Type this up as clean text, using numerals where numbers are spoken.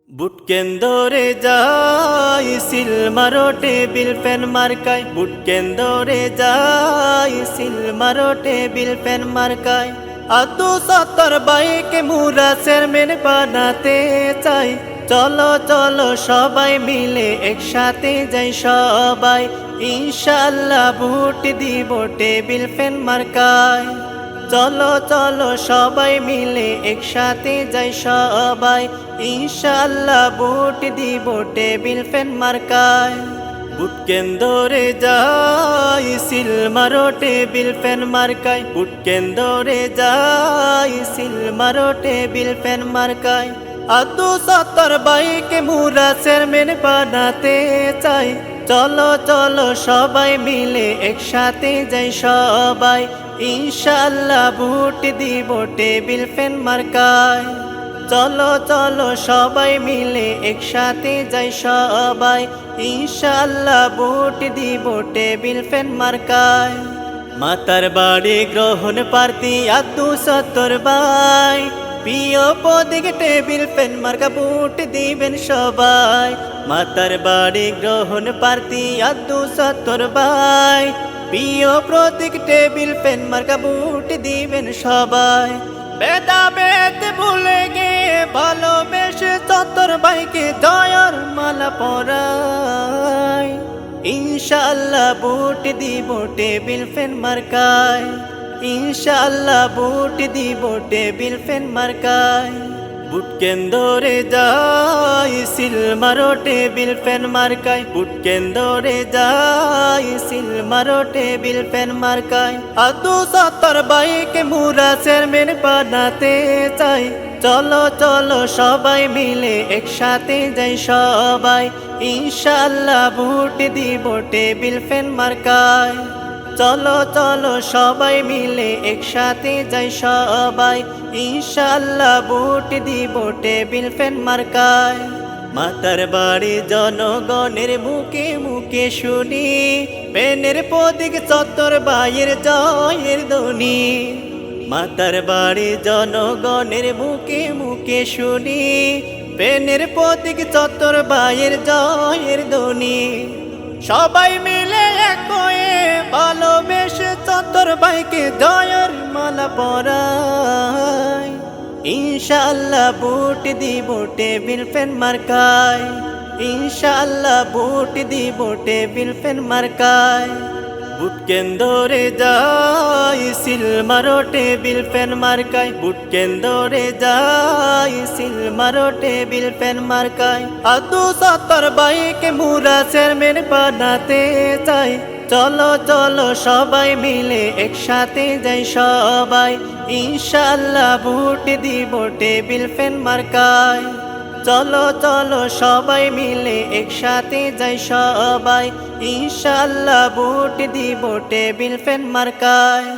বুট কেন্দরে যাই সিল মারো table fan মার্কায়, বুট কেন্দরে যাই সিল মারো টেবিল ফ্যান মার্কায়। আদু সত্তর বাইকে মুরা চেয়ারম্যান বানাতে চাই। চলো চলো সবাই মিলে একসাথে যাই সবাই, ইনশাআল্লাহ ভোট দিব টেবিল ফ্যান মার্কায়। চলো চলো সবাই মিলে একসাথে যাই সবাই, ইনশাআল্লাহ ভোট দিব টেবিল ফ্যান মার্কায়। বুট কেন্দরে যাই সিল মারো টেবিল ফ্যান মার্কায়, বুট কেন্দরে যাই সিল মারো টেবিল ফ্যান মার্কায়। আদু সত্তর বাইকে মুরা চেয়ারম্যান বানাতে চাই। চলো চলো সবাই মিলে একসাথে যাই সবাই, ইনশাআল্লাহ ভোট দিব টেবিল ফ্যান মার্কায়। চলো চলো সবাই মিলে একসাথে যাই সবাই, ইনশাআল্লাহ ভোট দিব টেবিল ফ্যান মার্কায়। মাতার বাড়ি গ্রহণ প্রার্থী আদু সত্তর বাই, প্রিয় প্রতীক টেবিল ফ্যান মার্কা ভোট দিবেন সবাই। মাতার বাড়ি গ্রহণ প্রার্থী আদু সত্তর বাই, প্রিয় প্রতীক টেবিল ফ্যান মার্কা ভোট দিবেন সবাই। ভেদাভেদ ভুলে গিয়ে ভালোবেসে সত্তর বাইকে জয়ের মালা পরাই, ইনশাআল্লাহ ভোট দিব টেবিল ফ্যান মার্কায়। ইনশাআল্লাহ ভোট দিব টেবিল ফ্যান মার্কায়। বুট কেন্দরে যাই সিল মারো টেবিল ফ্যান মার্কায়, বুট কেন্দরে যাই সিল মারো টেবিল ফ্যান মার্কায়। আদু সত্তর বাইকে মুরা চেয়ারম্যান বানাতে চাই। চলো চলো সবাই মিলে একসাথে যাই সবাই, ইনশাআল্লাহ ভোট দিব টেবিল ফ্যান মার্কায়। চলো চলো সবাই মিলে একসাথে যাই সবাই, ইনশাআল্লাহ ভোট দিব টেবিল ফ্যান মার্কায়। মাতার বাড়ি জনগণের মুখে মুখে শুনি, পেনের প্রতীক সত্তর বাইয়ের জয়ের ধ্বনি। মাতার বাড়ি জনগণের মুখে মুখে শুনি, পেনের প্রতীক সত্তর বাইয়ের জয়ের ধ্বনি। সবাই মিলে এক হয়ে ভালোবেসে সত্তর বাইকে জয়ের মালা পরাই, ইনশাআল্লাহ ভোট দিব টেবিল ফ্যান মার্কায়। ইনশাআল্লাহ ভোট দিব টেবিল ফ্যান মার্কায়। বুট কেন্দরে যাই সিল মারো টেবিল ফ্যান মার্কায়, বুট কেন্দরে যাই সিল মারো টেবিল ফ্যান মার্কায়। আদু সত্তর বাইকে মুরা চেয়ারম্যান বানাতে চাই। চলো চলো সবাই মিলে একসাথে যাই সবাই, ইনশাআল্লাহ ভোট দিব টেবিল ফ্যান মার্কায়। চলো চলো সবাই মিলে একসাথে যাই সবাই, ইনশাআল্লাহ ভোট দিব টেবিল ফ্যান মার্কায়।